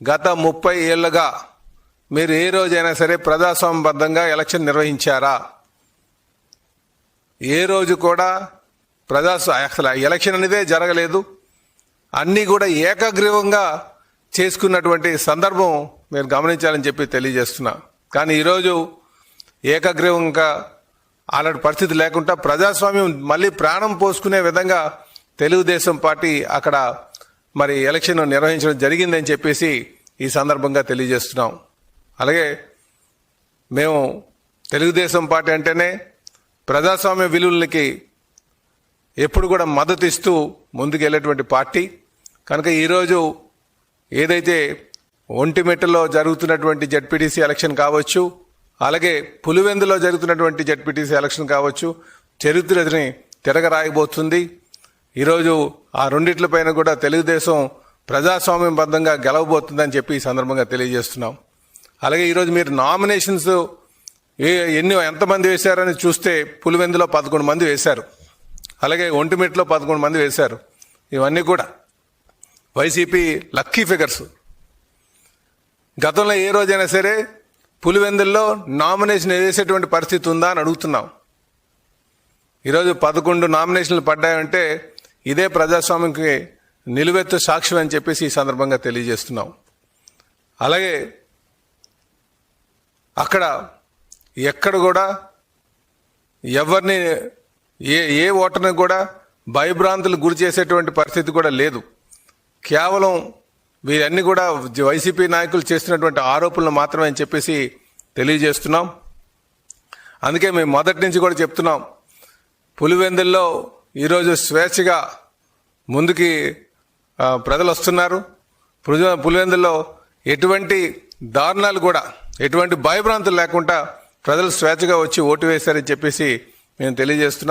గత 30 ఏళ్లుగా మీరు ఏ రోజైనా సరే ప్రజాస్వామ్యబద్ధంగా ఎలక్షన్ నిర్వహించారా? ఏ రోజు కూడా అసలు ఎలక్షన్ అనేదే జరగలేదు. అన్నీ కూడా ఏకగ్రీవంగా చేసుకున్నటువంటి సందర్భం మీరు గమనించాలని చెప్పి తెలియజేస్తున్నా. కానీ ఈరోజు ఏకగ్రీవంగా అలాంటి పరిస్థితి లేకుండా ప్రజాస్వామ్యం మళ్ళీ ప్రాణం పోసుకునే విధంగా తెలుగుదేశం పార్టీ అక్కడ మరి ఎలక్షన్ నిర్వహించడం జరిగిందని చెప్పేసి ఈ సందర్భంగా తెలియజేస్తున్నాం. అలాగే మేము తెలుగుదేశం పార్టీ అంటేనే ప్రజాస్వామ్య విలువలకి ఎప్పుడు కూడా మద్దతు ఇస్తూ ముందుకు వెళ్ళేటువంటి పార్టీ. కనుక ఈరోజు ఏదైతే ఒంటిమిట్టలో జరుగుతున్నటువంటి జడ్పీటీసీ ఎలక్షన్ కావచ్చు, అలాగే పులివెందులో జరుగుతున్నటువంటి జడ్పీటీసీ ఎలక్షన్ కావచ్చు, చరిత్రని తిరగరాయబోతుంది. ఈరోజు ఆ రెండిట్లపైన కూడా తెలుగుదేశం ప్రజాస్వామ్యబద్ధంగా గెలవబోతుందని చెప్పి ఈ సందర్భంగా తెలియజేస్తున్నాం. అలాగే ఈరోజు మీరు నామినేషన్స్ ఎంతమంది వేశారని చూస్తే పులివెందులో 11 మంది వేశారు, అలాగే ఒంటిమిట్టలో 11 మంది వేశారు. ఇవన్నీ కూడా వైసీపీ లక్కీ ఫిగర్స్. గతంలో ఏ రోజైనా సరే పులివెందుల్లో నామినేషన్ వేసేటువంటి పరిస్థితి ఉందా అని అడుగుతున్నాం. ఈరోజు 11 నామినేషన్లు పడ్డాయంటే ఇదే ప్రజాస్వామ్యంకి నిలువెత్తు సాక్ష్యం అని చెప్పేసి ఈ సందర్భంగా తెలియజేస్తున్నాం. అలాగే అక్కడ ఎక్కడ కూడా ఎవరిని ఏ ఓటర్ని కూడా భయభ్రాంతులు గురి చేసేటువంటి పరిస్థితి కూడా లేదు. కేవలం వీరన్నీ కూడా వైసీపీ నాయకులు చేస్తున్నటువంటి ఆరోపణలు మాత్రమే అని చెప్పేసి తెలియజేస్తున్నాం. అందుకే మేము మొదటి నుంచి కూడా చెప్తున్నాం, పులివెందుల్లో ఈరోజు స్వేచ్ఛగా ముందుకి ప్రజలు వస్తున్నారు. పులివెందుల్లో ఎటువంటి దారుణాలు కూడా ఎటువంటి భయభ్రాంతులు లేకుండా ప్రజలు స్వేచ్ఛగా వచ్చి ఓటు వేశారని చెప్పేసి మేము తెలియజేస్తున్నాం.